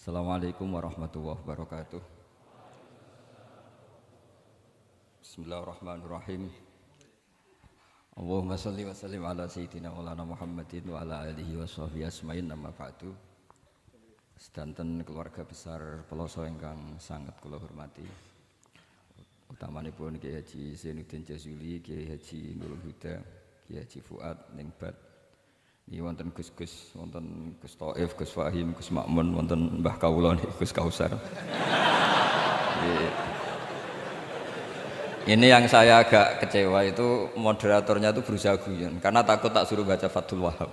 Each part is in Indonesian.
Assalamualaikum warahmatullahi wabarakatuh. Bismillahirrahmanirrahim. Allahumma salli wa sallim ala sayyidina maulana Muhammadin wa ala alihi wa sahbihi asma'in amma ba'du. Sedanten keluarga besar Peloso ingkang sangat kula hormati. Utamanipun Kiai Haji Zainuddin Jazuli, Kiai Haji Nurul Huda, Kiai Haji Fuad Ningbat. Ini wonten Gus-Gus, wonten Gus Taif, Gus Fahim, Gus Makmun, wonten Mbah Kawula niki Gus Kausar. Ini yang saya agak kecewa itu moderatornya itu berusaha guyon karena takut tak suruh baca Fathul Wahhab.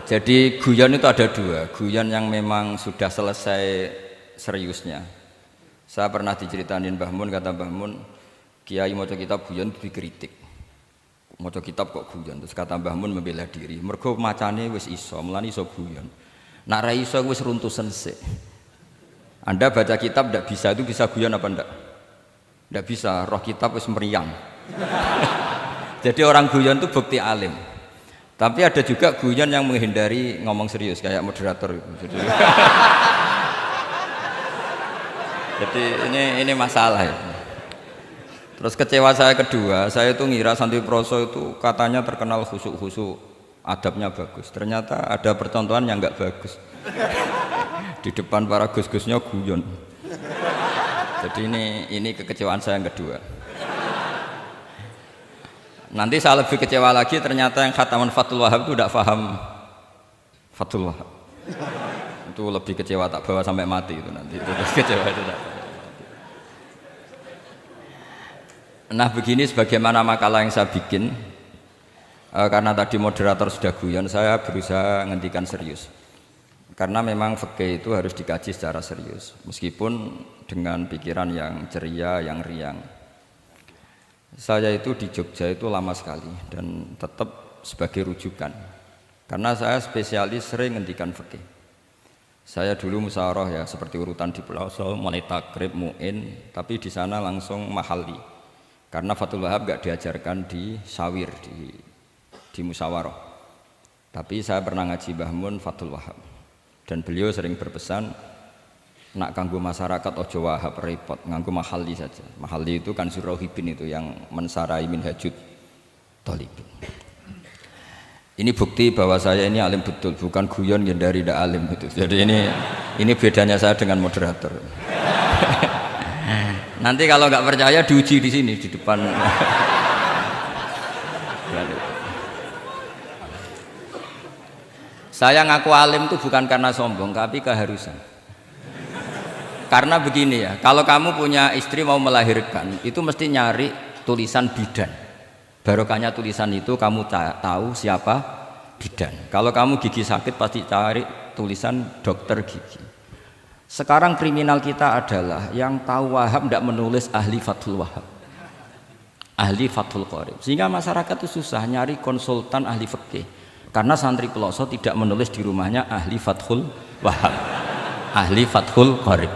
Jadi guyon itu ada dua, guyon yang memang sudah selesai seriusnya. Saya pernah diceritain Mbah Mun, kata Mbah Mun, Kiai maca kitab guyon dikritik. Maca kitab kok guyon, terus kata Mbah Mun membela diri. Mergo macane wis iso, mulane iso guyon. Nek ra iso wis runtusen sik. Anda baca kitab ndak bisa, itu bisa guyon apa ndak? Ndak bisa, roh kitab wis meriang. Jadi orang guyon itu bukti alim. Tapi ada juga guyon yang menghindari ngomong serius kayak moderator. Jadi ini masalah ya. Terus kecewa saya kedua, saya itu ngira Santri Proso itu katanya terkenal khusuk-khusuk, adabnya bagus. Ternyata ada percontohan yang enggak bagus. Di depan para gus-gusnya guyon. Jadi ini kekecewaan saya yang kedua. Nanti saya lebih kecewa lagi, ternyata yang khataman Fathul Wahhab itu tidak paham Fathul Wahhab. Itu lebih kecewa, tak bawa sampai mati itu nanti. Itu kecewa itu tak. Nah begini sebagaimana makalah yang saya bikin, karena tadi moderator sudah guyon, saya berusaha ngendikan serius. Karena memang fikih itu harus dikaji secara serius, meskipun dengan pikiran yang ceria, yang riang. Saya itu di Jogja itu lama sekali dan tetap sebagai rujukan. Karena saya spesialis sering ngendikan fikih. Saya dulu musyawarah ya seperti urutan di Peloso, mulai takrib, mu'in, tapi di sana langsung mahali. Karena Fathul Wahhab gak diajarkan di sawir, di musyawarah. Tapi saya pernah ngaji Mbah Mun Fathul Wahhab. Dan beliau sering berpesan, nak kanggo masyarakat ojo wahab repot, nganggo mahali saja. Mahali itu kan surauhibin itu yang mensarai minhajud thalibin. Ini bukti bahwa saya ini alim betul, bukan guyon yang dari tidak alim itu. Jadi ini bedanya saya dengan moderator. Nanti kalau nggak percaya diuji di sini di depan. Saya ngaku alim itu bukan karena sombong, tapi keharusan. Karena begini ya, kalau kamu punya istri mau melahirkan, itu mesti nyari tulisan bidan. Barokahnya tulisan itu kamu tahu siapa bidan. Kalau kamu gigi sakit pasti cari tulisan dokter gigi. Sekarang kriminal kita adalah yang tahu Wahhab tidak menulis ahli Fathul Wahhab, ahli Fathul Qorib, sehingga masyarakat itu susah nyari konsultan ahli fikih karena santri Peloso tidak menulis di rumahnya ahli Fathul Wahhab, ahli Fathul Qorib.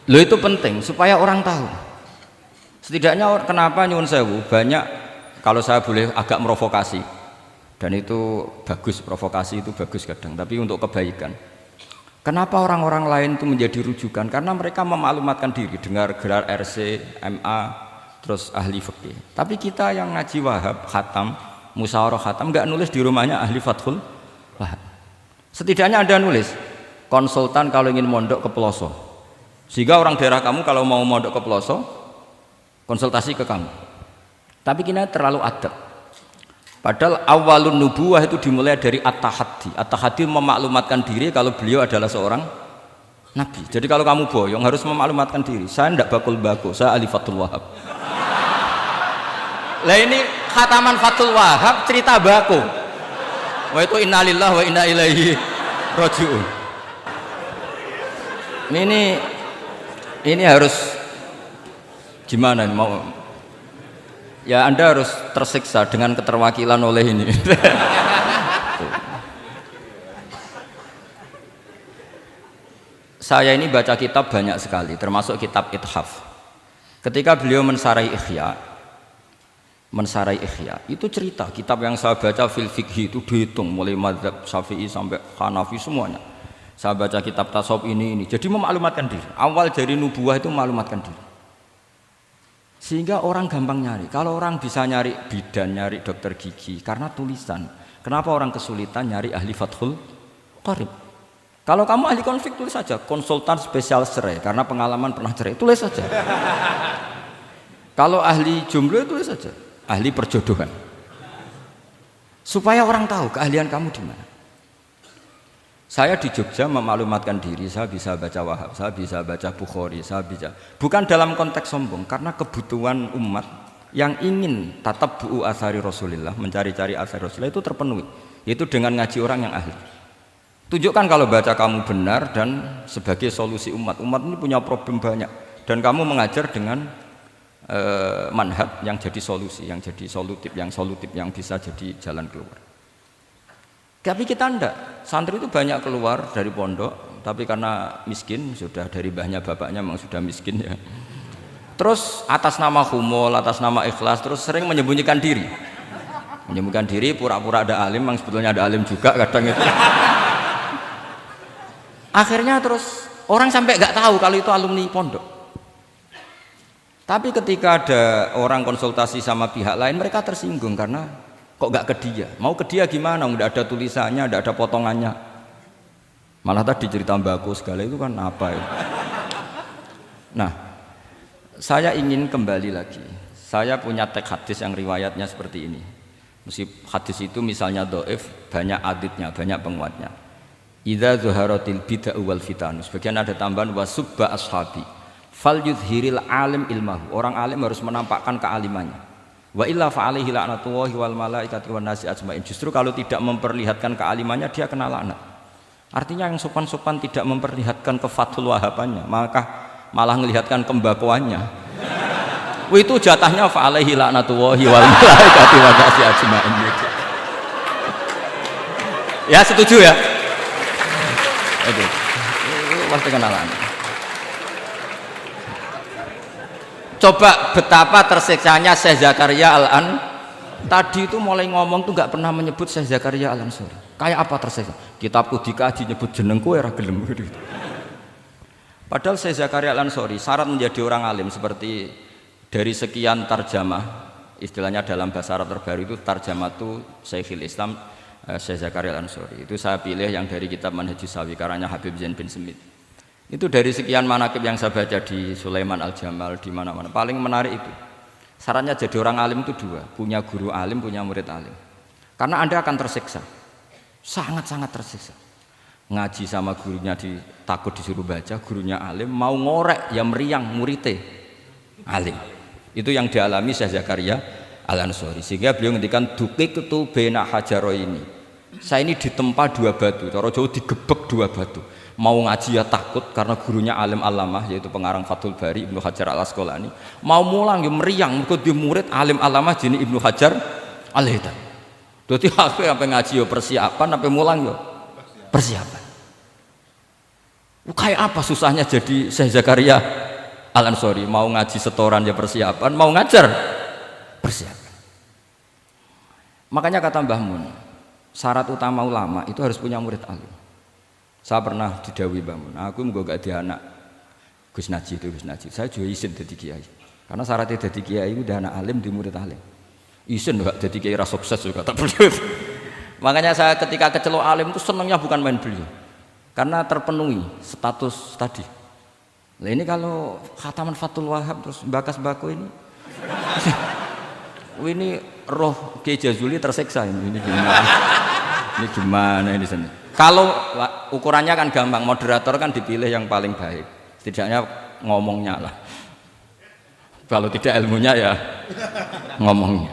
Lo itu penting supaya orang tahu. Setidaknya kenapa nyuwun sewu banyak, kalau saya boleh agak merovokasi, dan itu bagus, provokasi itu bagus kadang, tapi untuk kebaikan. Kenapa orang-orang lain itu menjadi rujukan? Karena mereka memaklumatkan diri, dengar gelar RC, MA, terus ahli fikih. Tapi kita yang ngaji Wahhab, khatam, musyawarah khatam, nggak nulis di rumahnya ahli Fathul Wahhab. Setidaknya Anda nulis, konsultan kalau ingin mondok ke Peloso. Sehingga orang daerah kamu kalau mau mondok ke Peloso, konsultasi ke kamu. Tapi kita terlalu adab. Padahal awalun nubuwah itu dimulai dari at-tahaddi. At-tahaddi memaklumatkan diri kalau beliau adalah seorang nabi. Jadi kalau kamu boyong harus memaklumatkan diri. Saya tidak bakul bako, saya ahli Fathul Wahhab. Lah ini khataman Fathul Wahhab cerita bako. Wah itu innalillahi wa inna ilaihi raji'un. Ini harus gimana nih mau? Ya Anda harus tersiksa dengan keterwakilan oleh ini. Saya ini baca kitab banyak sekali, termasuk kitab Ithaf. Ketika beliau mensarai Ihya, itu cerita kitab yang saya baca fil fikhi itu dihitung mulai mazhab Syafi'i sampai Hanafi semuanya. Saya baca kitab tasawuf ini. Jadi memaklumatkan diri. Awal dari nubuah itu memaklumatkan diri. Sehingga orang gampang nyari. Kalau orang bisa nyari bidan, nyari dokter gigi karena tulisan. Kenapa orang kesulitan nyari ahli Fathul Qarib? Kalau kamu ahli konflik tulis saja, konsultan spesial cerai karena pengalaman pernah cerai, tulis saja. Kalau ahli jomblo tulis saja, ahli perjodohan. Supaya orang tahu keahlian kamu di mana. Saya di Jogja memaklumatkan diri, saya bisa baca Wahab, saya bisa baca Bukhari, saya bisa. Bukan dalam konteks sombong, karena kebutuhan umat yang ingin tatap bu'u asari Rasulullah, mencari-cari asari Rasulullah itu terpenuhi. Yaitu dengan ngaji orang yang ahli. Tunjukkan kalau baca kamu benar dan sebagai solusi umat. Umat ini punya problem banyak. Dan kamu mengajar dengan manhaj yang jadi solusi, yang jadi solutif, yang bisa jadi jalan keluar. Tapi kita enggak, santri itu banyak keluar dari pondok, tapi karena miskin, sudah dari mbahnya bapaknya memang sudah miskin ya. Terus atas nama humul, atas nama ikhlas, terus sering menyembunyikan diri. Menyembunyikan diri, pura-pura ada alim, memang sebetulnya ada alim juga kadang itu. Akhirnya terus orang sampai enggak tahu kalau itu alumni pondok. Tapi ketika ada orang konsultasi sama pihak lain, mereka tersinggung karena kok gak ke dia? Mau ke dia gimana? Nggak ada tulisannya, nggak ada potongannya. Malah tadi cerita mbako segala itu kan apa ya? Nah, saya ingin kembali lagi. Saya punya teks hadis yang riwayatnya seperti ini. Meskipun hadis itu misalnya dhaif, banyak aditnya, banyak penguatnya. Idza zuharatil bid'ah wal fitan. Sebagian ada tambahan wasubba ashabi. Fal yudhiril alim ilmahu. Orang alim harus menampakkan kealimannya. Wa illa fa'alaihi la'natullahi wal malaikati wan nasi ajmain. Justru kalau tidak memperlihatkan kealimannya dia kena laknat. Artinya yang sopan-sopan tidak memperlihatkan kefathul wahabannya, maka malah melihatkan kembakoannya. Itu jatahnya fa'alaihi la'natullahi wal malaikati wan nasi ajmain. Ya setuju ya? Itu pasti kena laknat. Coba betapa tersiksanya Syekh Zakaria Al-An tadi itu mulai ngomong tuh nggak pernah menyebut Syekh Zakaria Al-Ansori. Kayak apa tersiksa? Kitabku dikaji nyebut jenengku era gelem gitu. Padahal Syekh Zakaria Al-Ansori syarat menjadi orang alim seperti dari sekian tarjamah, istilahnya dalam bahasa Arab terbaru itu tarjamah itu Syekhul Islam Syekh Zakaria Al-Ansori. Itu saya pilih yang dari kitab Manhajus Sawi karanya Habib Zain bin Semit. Itu dari sekian manaqib yang saya baca di Sulaiman Al-Jamal di mana-mana paling menarik itu syaratnya jadi orang alim itu dua, punya guru alim, punya murid alim. Karena Anda akan tersiksa, sangat-sangat tersiksa. Ngaji sama gurunya takut disuruh baca, gurunya alim, mau ngorek ya meriang muridnya alim. Itu yang dialami Syekh Zakaria Al-Ansori. Sehingga beliau ngendikan duqiqtu baina hajaroini. Saya ini ditempa dua batu, cara Jawa digebek dua batu. Mau ngaji ya takut karena gurunya alim alamah yaitu pengarang Fathul Bari Ibnu Hajar Al-Asqalani. Mau mulang ya meriang mergo dia murid alim alamah jenis Ibnu Hajar Al-Haytami. Dadi aku sampai ngaji ya persiapan, sampai mulang ya persiapan. Kayak apa susahnya jadi Syekh Zakaria Al-Ansori, mau ngaji setoran ya persiapan, mau ngajar persiapan. Makanya kata Mbah Mun, syarat utama ulama itu harus punya murid alim. Saya pernah didhawuhi Mbah Mun, aku mau gak di anak Gus Najib itu Gus Najib. Saya juga izin jadi kiai. Karena syaratnya jadi kiai itu udah anak alim di murid alim. Izin enggak jadi kiai ras sukses juga tak perlu. Makanya saya ketika kecelok alim itu senangnya bukan main beliau. Karena terpenuhi status tadi. Nah ini kalau khataman Fathul Wahab terus bakas bako ini. Ini roh Kiai Jazuli tersiksa ini gimana? Ini gimana ini sini? Kalau ukurannya kan gampang, moderator kan dipilih yang paling baik. Setidaknya ngomongnya lah. Kalau tidak ilmunya ya ngomongnya.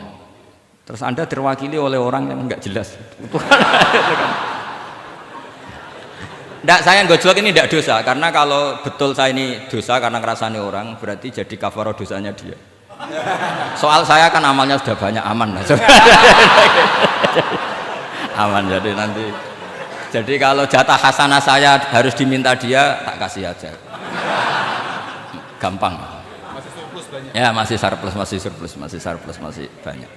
Terus Anda terwakili oleh orang yang enggak jelas. Enggak, saya gojlok ini enggak dosa. Karena kalau betul saya ini dosa karena ngerasani orang, berarti jadi kafarah dosanya dia. Soal saya kan amalnya sudah banyak, aman lah. Aman, jadi nanti. Jadi kalau jatah hasanah saya harus diminta dia, tak kasih aja. Gampang. Masih surplus banyak. Ya masih surplus, masih banyak.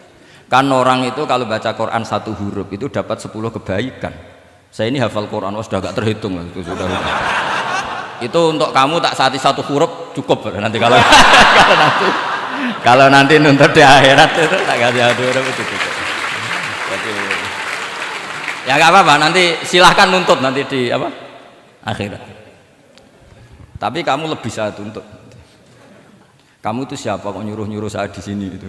Kan orang itu kalau baca Quran satu huruf itu dapat 10 kebaikan. Saya ini hafal Quran, sudah agak terhitung itu sudah. Itu untuk kamu tak saati satu huruf cukup nanti kalau kalau nanti nuntut di akhirat itu tak kasih satu huruf itu cukup. Jadi, ya nggak apa-apa, nanti silahkan nuntut nanti di apa akhirat. Tapi kamu lebih saya tuntut. Kamu itu siapa kok nyuruh saya di sini itu?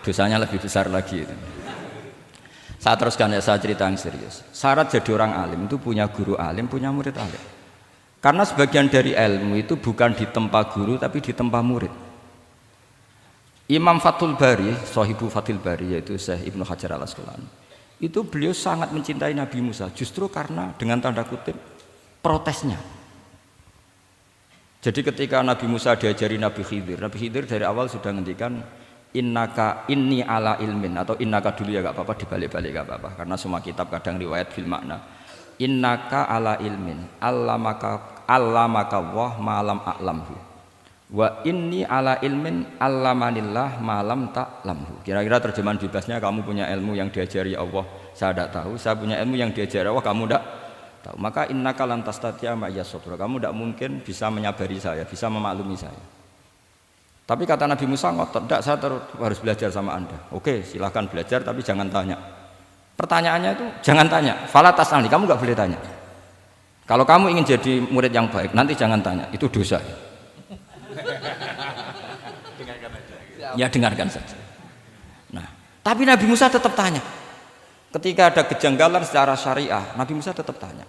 Dosanya lebih besar lagi itu. Saya teruskan ya, saya cerita yang serius. Syarat jadi orang alim itu punya guru alim, punya murid alim. Karena sebagian dari ilmu itu bukan ditempa guru tapi ditempa murid. Imam Fathul Bari, Sahibu Fathul Bari yaitu Syekh Ibnu Hajar Al-Asqalani, itu beliau sangat mencintai Nabi Musa justru karena dengan tanda kutip protesnya. Jadi ketika Nabi Musa diajari Nabi Khidir dari awal sudah ngendikan innaka inni ala ilmin, atau innaka dulu ya gak apa-apa, dibalik-balik gak apa-apa karena semua kitab kadang riwayat fil makna. Innaka ala ilmin allamaka wah malam a'lamhu wa inni ala ilmin allamanillah malam ta'lamhu. Kira-kira terjemahan bebasnya, kamu punya ilmu yang diajari Allah saya tidak tahu, saya punya ilmu yang diajari Allah kamu tidak tahu, maka innaka lan tastati'a ma yasabra, kamu tidak mungkin bisa menyabari saya, bisa memaklumi saya. Tapi kata Nabi Musa ngotot, tidak, saya harus belajar sama anda. Oke, silahkan belajar tapi jangan tanya. Pertanyaannya itu jangan tanya, fala tas'alni, kamu nggak boleh tanya. Kalau kamu ingin jadi murid yang baik nanti jangan tanya, itu dosa. Ya dengarkan saja. Nah, tapi Nabi Musa tetap tanya. Ketika ada kejanggalan secara syariah, Nabi Musa tetap tanya.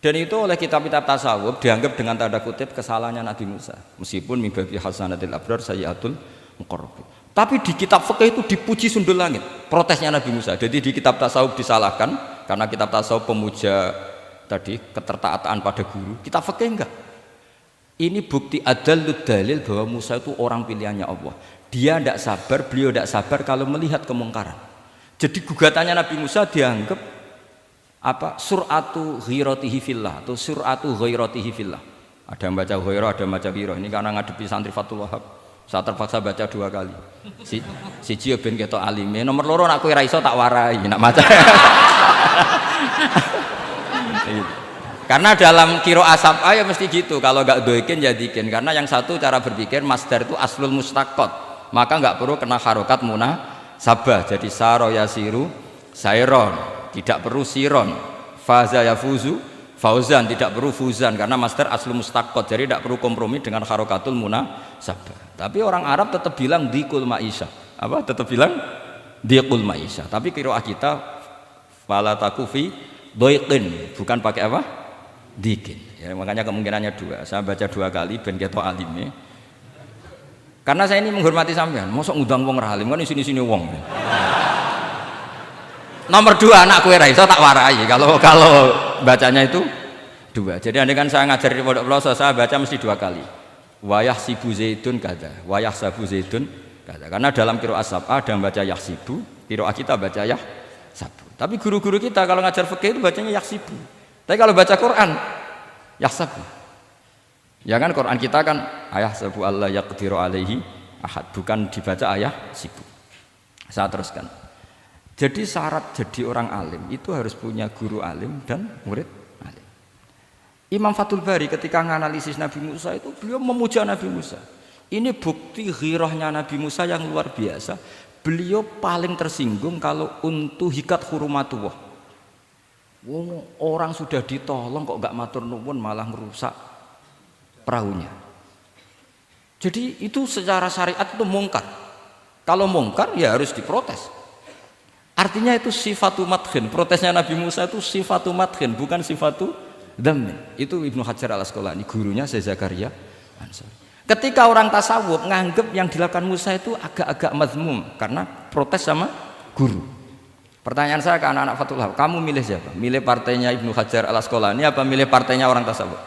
Dan itu oleh kitab-kitab tasawuf dianggap dengan tanda kutip kesalahannya Nabi Musa. Meskipun mimbabi hasanatil abrar sayyatul muqarrabin. Tapi di kitab fikih itu dipuji sundul langit. Protesnya Nabi Musa. Jadi di kitab tasawuf disalahkan karena kitab tasawuf pemuja tadi ketertaatan pada guru. Kitab fikih enggak. Ini bukti adallud dalil bahwa Musa itu orang pilihannya Allah. Dia tidak sabar, beliau tidak sabar kalau melihat kemungkaran. Jadi gugatannya Nabi Musa dianggap apa? Sur'atu ghiratihi fillah atau sur'atu ghairatihi fillah. Ada yang baca ghairah, ada yang baca ghirah. Ini karena ngadepi santri Fathul Wahab. Saya terpaksa baca 2 kali. Siji ben ketok alime, nomor loro nak kowe ra iso tak warai, nak maca. Karena dalam kiro asap ya mesti gitu, kalau nggak doikin jadikin. Karena yang satu cara berpikir masdar itu aslul mustaqot, maka nggak perlu kena harokat munasabah. Jadi saro yasiru sairon, tidak perlu siron. Faza yafuzu fauzan, tidak perlu fuzan karena masdar aslul mustaqot, jadi tidak perlu kompromi dengan harokatul munasabah. Tapi orang Arab tetap bilang dikul maisha, apa? Tetap bilang dikul maisha. Tapi qiraah kita fala takufi doiqin, bukan pakai apa? Dikin. Ya, makanya kemungkinannya 2. Saya baca 2 kali ben ketok alime. Karena saya ini menghormati sampean. Mosok ngundang wong ra alim kan sini-sini wong. Nomor 2 anak kowe ra iso tak warai kalau bacanya itu 2. Jadi andai kan saya ngajar di pondok pelosok saya baca mesti 2 kali. Wayah sibu zaidun kada, wayah sabu zaidun kada. Karena dalam qiraah sab'a ada yang baca yahsibu, qiraah kita baca yahsabu. Tapi guru-guru kita kalau ngajar fikih itu bacanya yahsibu. Tapi kalau baca Quran yahsabu. Ya kan Quran kita kan ayah sabu Allah yaqdiru alaihi ahad, bukan dibaca ayah sibu. Saya teruskan. Jadi syarat jadi orang alim itu harus punya guru alim dan murid alim. Imam Fathul Bari ketika menganalisis Nabi Musa itu beliau memuja Nabi Musa. Ini bukti ghirahnya Nabi Musa yang luar biasa. Beliau paling tersinggung kalau untuk hikat hurumatullah. Orang sudah ditolong kok gak matur nuwun malah merusak perahunya. Jadi itu secara syariat itu mungkar. Kalau mungkar ya harus diprotes. Artinya itu sifatu madkhin. Protesnya Nabi Musa itu sifatu madkhin, bukan sifatu dhammin. Itu Ibnu Hajar Al-Asqalani, gurunya Syekh Zakaria Ansari. Ketika orang tasawuf nganggep yang dilakukan Musa itu agak-agak mazmum karena protes sama guru. Pertanyaan saya ke anak-anak Fathul Wahab, kamu milih siapa? Milih partainya Ibnu Hajar Al-Asqalani apa milih partainya orang tasawuf?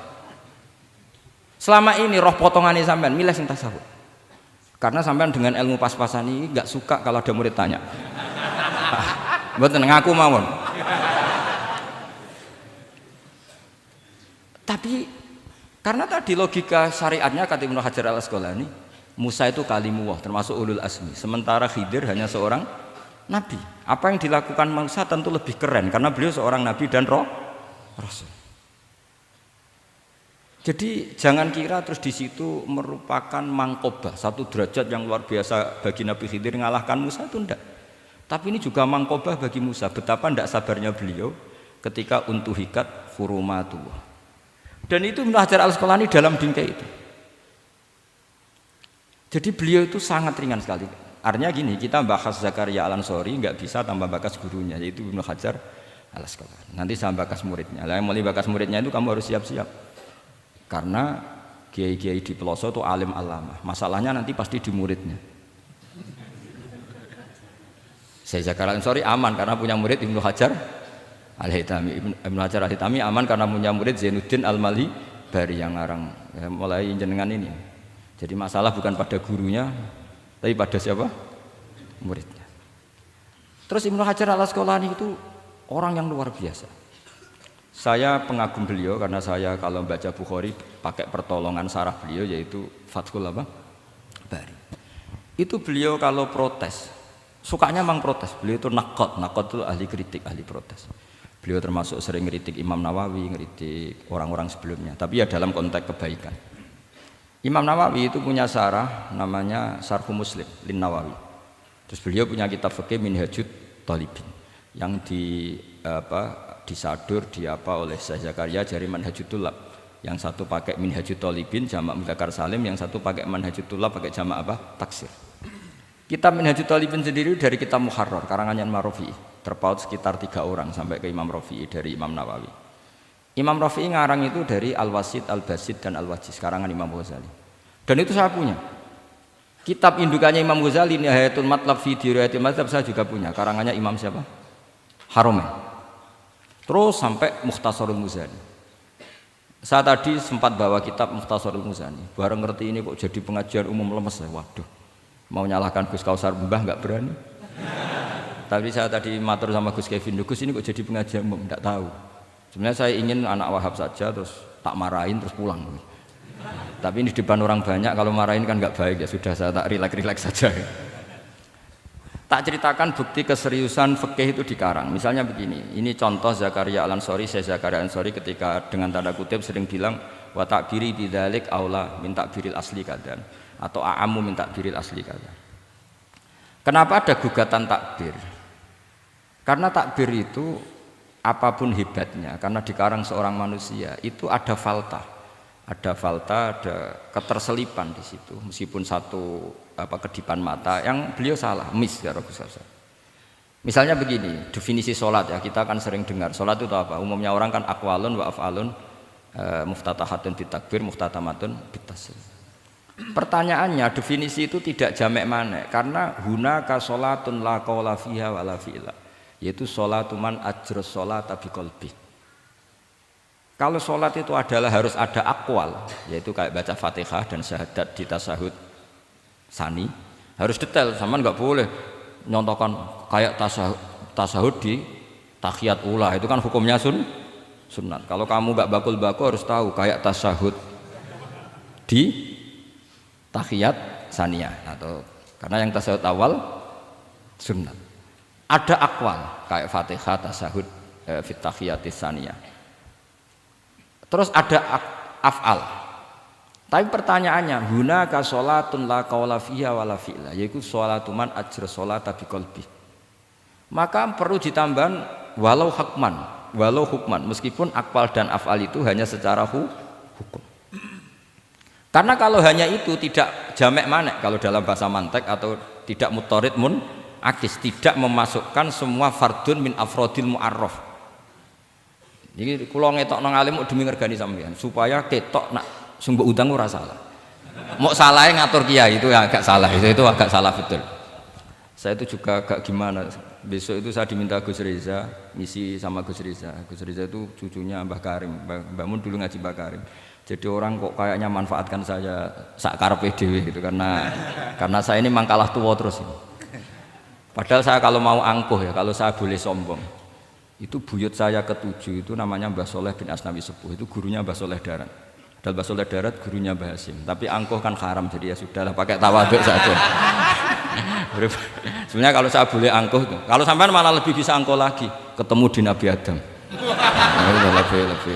Selama ini roh potongan ini sampean milih sing tasawuf. Karena sampean dengan ilmu pas-pasan ini nggak suka kalau ada murid tanya. Mboten ngaku mawon. Tapi karena tadi logika syariatnya kata Ibnu Hajar Al-Asqalani, Musa itu kalimullah termasuk ulul azmi, sementara Khidir hanya seorang nabi. Apa yang dilakukan Musa tentu lebih keren karena beliau seorang nabi dan rasul. Jadi jangan kira terus di situ merupakan mangkobah, satu derajat yang luar biasa bagi Nabi Khidir mengalahkan Musa, itu enggak. Tapi ini juga mangkobah bagi Musa, betapa tidak sabarnya beliau ketika untuhikat hurumatullah. Dan itu Ibnu Hajar Al-Asqalani dalam bingkai itu. Jadi beliau itu sangat ringan sekali. Artinya gini, kita bahas Zakaria Al-Ansori nggak bisa tanpa bakas gurunya, yaitu Ibnu Hajar Al-Asqalani. Nanti saya bakas muridnya. Lah yang mulai bakas muridnya itu kamu harus siap-siap. Karena kiai-kiai di pelosok itu alim alama. Masalahnya nanti pasti di muridnya. Saya Zakaria Al-Ansori aman karena punya murid Ibnu Hajar Al-Haytami. Ibnu Hajar Al-Haytami aman karena punya murid Zainuddin Al-Malibari yang ngarang mulai jenengan ini. Jadi masalah bukan pada gurunya, tapi pada siapa? Muridnya. Terus Ibnu Hajar Al-Asqalani itu orang yang luar biasa. Saya pengagum beliau karena saya kalau baca Bukhari pakai pertolongan sarah beliau yaitu Fathul Bari. Itu beliau kalau protes, sukanya memang protes. Beliau itu nakot itu ahli kritik, ahli protes. Beliau termasuk sering ngeritik Imam Nawawi, ngeritik orang-orang sebelumnya. Tapi ya dalam konteks kebaikan. Imam Nawawi itu punya sarah namanya Sarhu Muslim Lin Nawawi. Terus beliau punya kitab fikih Minhajut Thalibin yang disadur oleh Syekh Zakaria dari Manhajut Thullab. Yang satu pakai Minhajut Thalibin jamak mudzakkar salim, yang satu pakai Manhajut Thullab pakai jamak taksir. Kitab Minhajut Thalibin sendiri dari kitab Muharrar karangan Imam Rafi'i, terpaut sekitar 3 orang sampai ke Imam Rafi'i dari Imam Nawawi. Imam Rafi'i ngarang itu dari Al-Wasid, Al-Basid dan Al-Wajiz karangan Imam Ghazali. Dan itu saya punya. Kitab indukannya Imam Ghazali Nihayatul Matlab fi Dirayatil Mazhab saya juga punya karangannya Imam siapa? Haromen. Terus sampai Mukhtasarul Muzani. Saya tadi sempat bawa kitab Mukhtasarul Muzani. Bareng ngerti ini kok jadi pengajian umum lemes ya. Waduh, mau nyalahkan Gus Kausar Mbah nggak berani. Tapi saya tadi matur sama Gus Kevin, Gus ini kok jadi pengajian umum, nggak tahu. Sebenarnya saya ingin anak Wahab saja terus tak marahin terus pulang. Tapi ini di depan orang banyak, kalau marahin kan nggak baik ya sudah saya tak rileks saja. Tak ceritakan bukti keseriusan fikih itu dikarang. Misalnya begini, ini contoh Zakaria Al-Ansori, Syekh Zakaria Al-Ansori ketika dengan tanda kutip sering bilang wa takbiri bidzalik aula min takbiril asli kadan atau a'ammu min takbiril asli kadan. Kenapa ada gugatan takbir? Karena takbir itu apapun hebatnya, karena dikarang seorang manusia itu ada falta, ada keterselipan di situ. Meskipun satu kedipan mata yang beliau salah, miss ya Rasulullah. Misalnya begini, definisi sholat ya, kita kan sering dengar sholat itu apa? Umumnya orang kan aqwalun wa af'alun, muftatahatun bitakbir, muftatamatun bitaslim. Pertanyaannya definisi itu tidak jamek mana? Karena hunaka sholatun la qawla fiha wa la fi'la, yaitu sholatuman ajrus sholata biqalbi. Kalau sholat itu adalah harus ada akwal, yaitu kayak baca Fatihah dan syahadat di tasyahud sani, harus detail, sama nggak boleh nyontohkan kayak tasyahud di tahiyat ula, itu kan hukumnya sunat. Kalau kamu nggak bakul-bakul harus tahu kayak tasyahud di tahiyat saniyah, atau karena yang tasyahud awal sunat. Ada akwal kayak Fatihah tasyahud fit tahiyatis saniyah. Terus ada af'al. Tapi pertanyaannya, hunaka sholatun la qawla fiha wa la fi'la, yaitu sholatuman ajra sholata biqalbi. Maka perlu ditambah walau hukman, meskipun akwal dan af'al itu hanya secara hukum. Karena kalau hanya itu tidak jamek manek kalau dalam bahasa mantek, atau tidak mutorid akis, tidak memasukkan semua fardun min afrodil mu'arraf. Jadi kula ngetok nang alim demi ngergani sampean supaya ketok nak sumber udang ora salah. Mau salahnya ngatur kiai itu ya agak salah, itu agak salah betul. Saya itu juga agak gimana. Besok itu saya diminta Gus Reza, misi sama Gus Reza. Gus Reza itu cucunya Mbah Karim, Mbah Mun dulu ngaji Mbah Karim. Jadi orang kok kayaknya manfaatkan saya sak karepe dhewe gitu karena saya ini mangkalah tua terus. Padahal saya kalau mau angkuh ya, kalau saya boleh sombong, itu buyut saya ketujuh itu namanya Mbah Soleh bin Asnawi Sepuh, itu gurunya Mbah Soleh Darat. Padahal Mbah Soleh Darat gurunya Mbah Hasim, tapi angkuh kan haram, jadi ya sudahlah pakai tawaduk saja. Sebenarnya kalau saya boleh angkuh, kalau sampean malah lebih bisa angkuh lagi, ketemu di Nabi Adam. Nah, lebih.